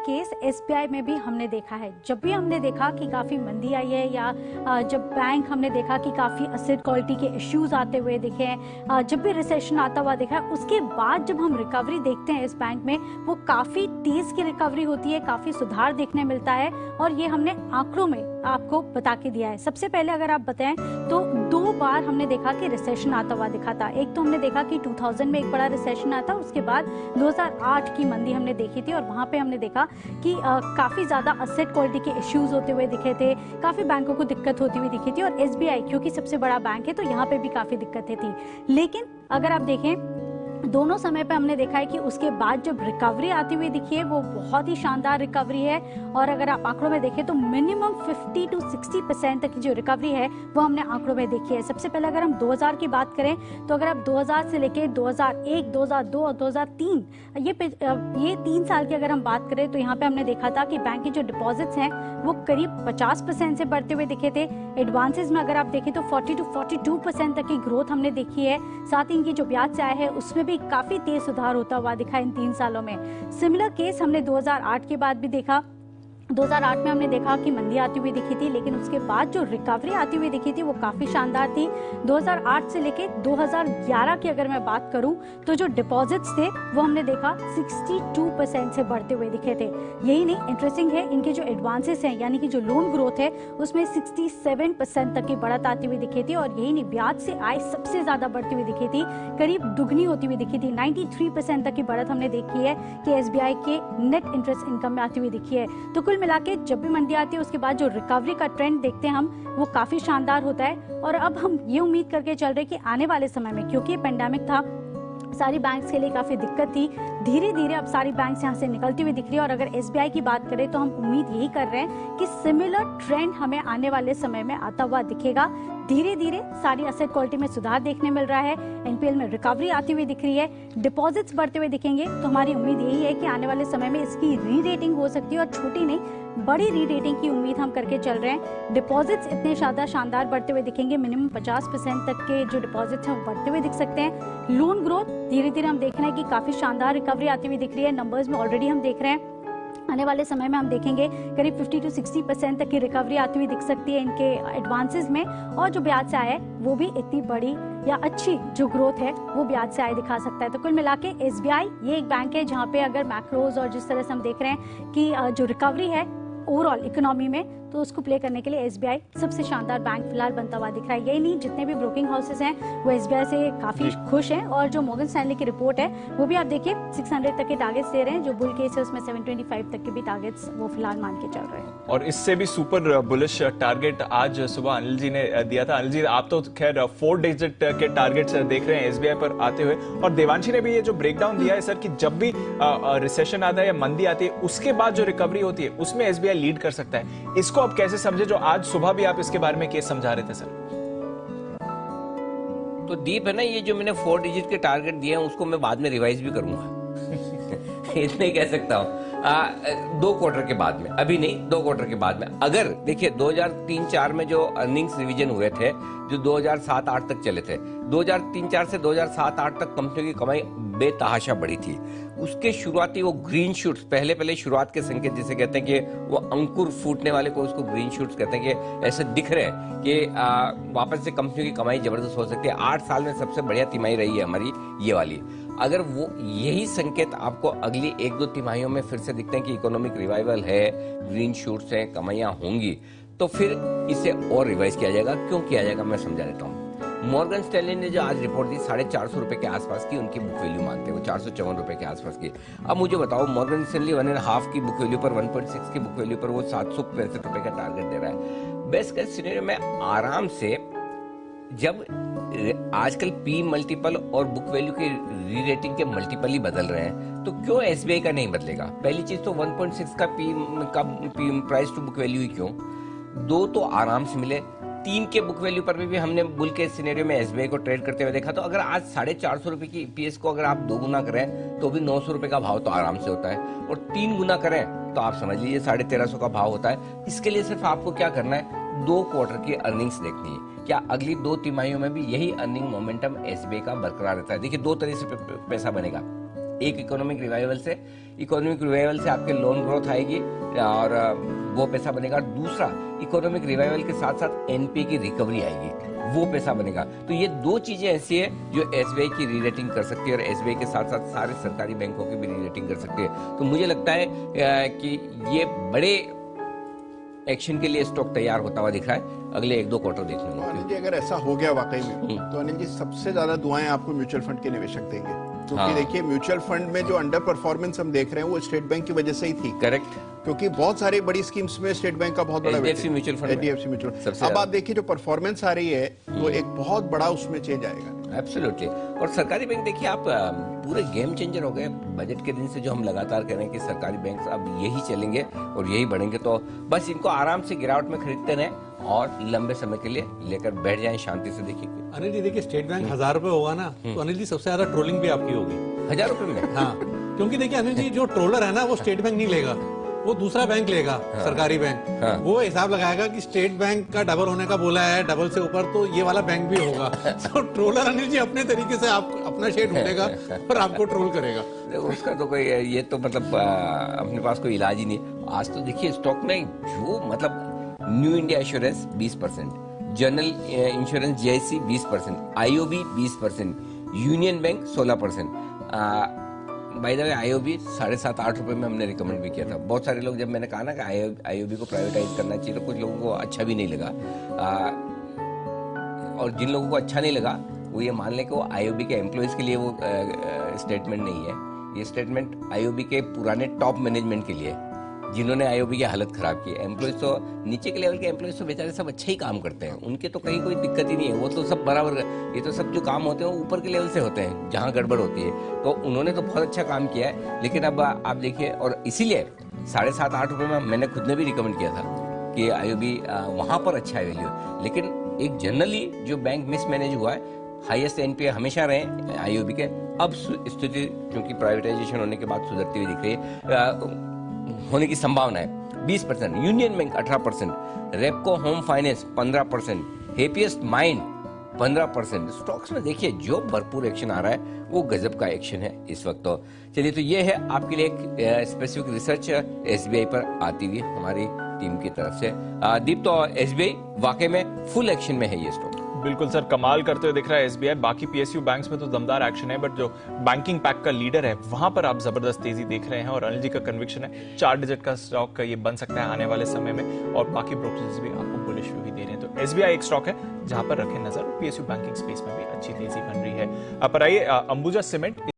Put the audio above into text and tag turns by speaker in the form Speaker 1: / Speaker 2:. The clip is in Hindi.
Speaker 1: केस एसबीआई में भी हमने देखा है। जब भी हमने देखा कि काफ़ी मंदी आई है या जब बैंक हमने देखा कि काफ़ी एसेट क्वालिटी के इश्यूज आते हुए दिखे हैं, जब भी रिसेशन आता हुआ देखा है, उसके बाद जब हम रिकवरी देखते हैं इस बैंक में, वो काफ़ी तेज़ की रिकवरी होती है, काफ़ी सुधार देखने मिलता है और ये हमने आंकड़ों में आपको बता के दिया है। सबसे पहले अगर आप बताएं तो 2 बार हमने देखा कि रिसेशन आता हुआ दिखा था। एक तो हमने देखा कि 2000 में एक बड़ा रिसेशन आता, उसके बाद 2008 की मंदी हमने देखी थी और वहां पे हमने देखा कि काफ़ी ज़्यादा एसेट क्वालिटी के इश्यूज होते हुए दिखे थे, काफ़ी बैंकों को दिक्कत होती हुई दिखी थी और एसबीआई क्योंकि सबसे बड़ा बैंक है तो यहाँ पे भी काफ़ी दिक्कतें थी। लेकिन अगर आप देखें दोनों समय पे हमने देखा है कि उसके बाद जब रिकवरी आती हुई दिखी है वो बहुत ही शानदार रिकवरी है और अगर आप आंकड़ों में देखें तो मिनिमम 50 to 60% तक की जो रिकवरी है वो हमने आंकड़ों में देखी है। सबसे पहले अगर हम 2000 की बात करें तो अगर आप 2000 से लेके 2001, 2002 और 2003 ये 3 साल की अगर हम बात करें तो यहाँ पे हमने देखा था कि बैंक के जो डिपॉजिट्स हैं वो करीब 50% से बढ़ते हुए दिखे थे। एडवांसेस में अगर आप देखें तो 40 to 42% तक की ग्रोथ हमने देखी है। साथ ही इनकी जो ब्याज से आय है उसमें भी काफी तेज सुधार होता हुआ दिखा इन 3 सालों में। सिमिलर केस हमने 2008 के बाद भी देखा। 2008 में हमने देखा कि मंदी आती हुई दिखी थी, लेकिन उसके बाद जो रिकवरी आती हुई दिखी थी वो काफी शानदार थी। 2008 से लेके 2011 की अगर मैं बात करूं तो जो डिपॉजिट्स थे वो हमने देखा 62% से बढ़ते हुए दिखे थे। यही नहीं, इंटरेस्टिंग है इनके जो एडवांसेस हैं यानी कि जो लोन ग्रोथ है उसमें 67% तक की बढ़त आती हुई दिखी थी और यही नहीं, ब्याज से आय सबसे ज्यादा बढ़ती हुई दिखी थी, करीब दुगनी होती हुई दिखी थी। 93% तक की बढ़त हमने देखी है कि एसबीआई के नेट इंटरेस्ट इनकम में आती हुई दिखी है। तो कुल मिला के जब भी मंदी आती है उसके बाद जो रिकवरी का ट्रेंड देखते हैं हम वो काफी शानदार होता है और अब हम ये उम्मीद करके चल रहे कि आने वाले समय में, क्योंकि पेंडेमिक था, सारी बैंक्स के लिए काफी दिक्कत थी, धीरे धीरे अब सारी बैंक्स यहाँ से निकलती हुई दिख रही है और अगर एसबीआई की बात करें तो हम उम्मीद यही कर रहे हैं कि सिमिलर ट्रेंड हमें आने वाले समय में आता हुआ दिखेगा। धीरे धीरे सारी एसेट क्वालिटी में सुधार देखने मिल रहा है, एनपीएल में रिकवरी आती हुई दिख रही है, डिपॉजिट्स बढ़ते हुए दिखेंगे। तो हमारी उम्मीद यही है कि आने वाले समय में इसकी री रेटिंग हो सकती है और छोटी नहीं बड़ी री रेटिंग की उम्मीद हम करके चल रहे हैं। डिपॉजिट्स इतने ज्यादा शानदार बढ़ते हुए दिखेंगे, मिनिमम 50% तक के जो डिपॉजिट्स हैं वो बढ़ते हुए दिख सकते हैं। लोन ग्रोथ धीरे धीरे हम देख रहे हैं कि काफी शानदार रिकवरी आती हुई दिख रही है, नंबर्स में ऑलरेडी हम देख रहे हैं। आने वाले समय में हम देखेंगे करीब 50 to 60% तक की रिकवरी आती हुई दिख सकती है इनके एडवांसेस में और जो ब्याज से आय है वो भी इतनी बड़ी या अच्छी जो ग्रोथ है वो ब्याज से आय दिखा सकता है। तो कुल मिला के एसबीआई ये एक बैंक है जहाँ पे अगर मैक्रोज और जिस तरह से हम देख रहे हैं कि जो रिकवरी है ओवरऑल इकोनॉमी में, तो उसको प्ले करने के लिए एसबीआई सबसे शानदार बैंक फिलहाल बनता हुआ दिख रहा है। यही नहीं, जितने भी ब्रोकिंग हाउसेस हैं वो एसबीआई से काफी खुश हैं और जो मॉर्गन स्टैनली की रिपोर्ट है वो भी आप देखिए 600 तक के टारगेट्स दे रहे हैं, जो बुल केस है उसमें 725 तक के भी टारगेट्स वो फिलहाल मान के चल रहे हैं।
Speaker 2: और इससे भी सुपर बुलिश टारगेट आज सुबह अनिल जी ने दिया था। अनिल जी, आप तो खैर 4 डिजिट के टारगेट्स देख रहे हैं एसबीआई पर आते हुए, और देवांशी ने भी ये जो ब्रेकडाउन दिया है सर कि जब भी रिसेशन आता है या मंदी आती है उसके बाद जो रिकवरी होती है उसमें एसबीआई लीड कर सकता है, इसको आप कैसे समझे जो आज सुबह भी आप इसके बारे में केस समझा रहे थे सर?
Speaker 3: तो दीप है ना, ये जो मैंने 4 डिजिट के टारगेट दिए हैं उसको मैं बाद में रिवाइज भी करूंगा इतने ही कह सकता हूँ 2 क्वार्टर के बाद में, अभी नहीं 2 क्वार्टर के बाद में। अगर देखिए 2003-04 में जो अर्निंग्स रिवीजन हुए थे जो 2007-08 तक चले थे, 2003-04 से 2007-08 तक कंपनियों की कमाई बेतहाशा बढ़ी थी। उसके शुरुआती वो ग्रीन शूट्स, पहले शुरुआत के संकेत जिसे कहते हैं कि वो अंकुर फूटने वाले को उसको ग्रीन शूट्स कहते हैं, कि ऐसे दिख रहे हैं कि वापस से कंपनियों की कमाई जबरदस्त हो सकती है। 8 साल में सबसे बढ़िया तिमाही रही है हमारी ये वाली। अगर वो यही संकेत आपको अगली 1-2 तिमाहियों में फिर से दिखते हैं कि इकोनॉमिक रिवाइवल है, ग्रीन शूट्स हैं, कमाइयां होंगी, तो फिर इसे और रिवाइज किया जाएगा। क्यों किया जाएगा मैं समझा देता हूँ। मॉर्गन स्टैनली ने जो आज रिपोर्ट दी 450 रुपए के आसपास की उनकी बुक वैल्यू मानते हैं, वो 454 रुपए के आसपास की। अब मुझे बताओ, मॉर्गन स्टैनली 1.5 की बुक वैल्यू पर, 1.6 की बुक वैल्यू पर वो 765 रुपए का टारगेट दे रहा है। बेस्ट केस सिनेरियो में आराम से, जब आजकल पी मल्टीपल और बुक वैल्यू के री रेटिंग के मल्टीपल ही बदल रहे हैं, तो क्यों एसबीआई का नहीं बदलेगा? पहली चीज तो 1.6 का P price to book value ही क्यों? 2 तो आराम से मिले। 3 के बुक वैल्यू पर भी हमने बुल के सिनेरियो में एसबीआई को ट्रेड करते हुए देखा। तो अगर आज 450 रुपए की ईपीएस को अगर आप 2 गुना करें तो भी 900 रुपए का भाव तो आराम से होता है, और 3 गुना करें तो आप समझ लीजिए 1350 का भाव होता है। इसके लिए सिर्फ आपको क्या करना है, 2 क्वार्टर की अर्निंग्स देखनी है। क्या अगली 2 तिमाहियों में भी यही अर्निंग मोमेंटम एसबीआई का बरकरार रहता है? देखिए 2 तरह से पैसा बनेगा। एक इकोनॉमिक रिवाइवल से आपके लोन ग्रोथ आएगी और वो पैसा बनेगा। दूसरा, इकोनॉमिक रिवाइवल के साथ साथ एनपीए की रिकवरी आएगी, वो पैसा बनेगा। तो ये दो चीजें ऐसी है जो एसबीआई की रीरेटिंग कर सकती है और एसबीआई के साथ साथ सारे सरकारी बैंकों की भी रीरेटिंग कर सकती है। तो मुझे लगता है कि ये बड़े एक्शन के लिए स्टॉक तैयार होता हुआ दिख रहा है अगले 1-2 क्वार्टर देखने को।
Speaker 4: अनिल जी, अगर ऐसा हो गया वाकई में, तो अनिल जी सबसे ज्यादा दुआएं आपको म्यूचुअल फंड के निवेशक देंगे, क्योंकि देखिए म्यूचुअल फंड में जो अंडर परफॉर्मेंस हम देख रहे हैं वो स्टेट बैंक की वजह से ही थी।
Speaker 3: करेक्ट,
Speaker 4: क्योंकि बहुत सारी बड़ी स्कीम्स में स्टेट बैंक का बहुत बड़ा
Speaker 3: HDFC mutual fund,
Speaker 4: HDFC mutual.
Speaker 3: सबसे
Speaker 4: अब
Speaker 3: ज्यादा।
Speaker 4: आप देखिए जो परफॉर्मेंस आ रही है तो एक बहुत बड़ा उसमें चेंज आएगा।
Speaker 3: एब्सोल्युटली। और सरकारी बैंक देखिए आप पूरे गेम चेंजर हो गए। बजट के दिन से जो हम लगातार कह रहे हैं कि सरकारी बैंक अब यही चलेंगे और यही बढ़ेंगे, तो बस इनको आराम से गिरावट में खरीदते रहें और लंबे समय के लिए लेकर बैठ जाएं, शांति से देखिए।
Speaker 5: अनिल जी देखिए, स्टेट बैंक 1000 रुपए होगा ना, तो अनिल जी सबसे ज्यादा ट्रोलिंग भी आपकी होगी
Speaker 3: 1000 रुपए में।
Speaker 5: हाँ, क्योंकि देखिए अनिल जी, जो ट्रोलर है ना वो स्टेट बैंक नहीं लेगा, वो दूसरा बैंक लेगा, सरकारी बैंक।
Speaker 3: हाँ।
Speaker 5: वो हिसाब लगाएगा कि स्टेट बैंक का डबल होने का बोला है, डबल से ऊपर तो ये वाला बैंक भी होगा। तो ट्रोलर अनिल जी अपने तरीके से आप अपना शेयर ढूंढेगा और आपको ट्रोल करेगा।
Speaker 3: देखो उसका तो कोई, ये तो मतलब अपने पास कोई इलाज ही नहीं। आज तो देखिए स्टॉक में जो मतलब new India assurance 20%, general insurance JIC 20%, IOB 20%, union bank 16%। By the way IOB 7.5-8 रुपए में हमने रिकमेंड भी किया था। बहुत सारे लोग, जब मैंने कहा ना कि आईओबी को प्राइवेटाइज करना चाहिए, तो कुछ लोगों को अच्छा भी नहीं लगा। और जिन लोगों को अच्छा नहीं लगा वो ये मान लें कि वो आईओबी के एम्प्लॉयज के लिए वो स्टेटमेंट नहीं है। ये स्टेटमेंट आईओबी के पुराने टॉप मैनेजमेंट के लिए है, जिन्होंने आईओबी की हालत खराब की है। एम्प्लॉयज तो नीचे के लेवल के एम्प्लॉयज तो बेचारे सब अच्छे ही काम करते हैं, उनके तो कहीं कोई दिक्कत ही नहीं है, वो तो सब बराबर। ये तो सब जो काम होते हैं वो ऊपर के लेवल से होते हैं, जहां गड़बड़ होती है। तो उन्होंने तो बहुत अच्छा काम किया है। लेकिन अब आप देखिए, और इसीलिए 7.5-8 रुपए में मैंने खुद ने भी रिकमेंड किया था कि आईओबी वहां पर अच्छा है वैल्यू। लेकिन एक जनरली जो बैंक मिसमैनेज हुआ है, हाईएस्ट एनपीए हमेशा रहे आईओबी के। अब स्थिति क्योंकि प्राइवेटाइजेशन होने के बाद सुधरती हुई दिख रही है, होने की संभावना है। 20%, union bank 18%, Repco home finance 15%, happiest mind 15%। Stocks में देखिए जो भरपूर एक्शन आ रहा है वो गजब का एक्शन है इस वक्त। तो चलिए, तो ये है आपके लिए एक स्पेसिफिक रिसर्च एसबीआई पर आती हुई हमारी टीम की तरफ से। दीप, तो एसबीआई वाकई में फुल एक्शन में है ये स्टॉक।
Speaker 2: बिल्कुल सर, कमाल करते हुए दिख रहा है एसबीआई। बाकी पीएसयू बैंक्स में तो दमदार एक्शन है, बट जो बैंकिंग पैक का लीडर है वहां पर आप जबरदस्त तेजी देख रहे हैं। और अनिल जी का कन्विक्शन है 4 डिजिट का स्टॉक ये बन सकता है आने वाले समय में, और बाकी ब्रोकर्स भी आपको बुलिश व्यू ही दे रहे हैं। तो एसबीआई एक स्टॉक है जहां पर रखें नजर। पीएसयू बैंकिंग स्पेस में भी अच्छी तेजी बन रही है। अब आइए अंबुजा सीमेंट।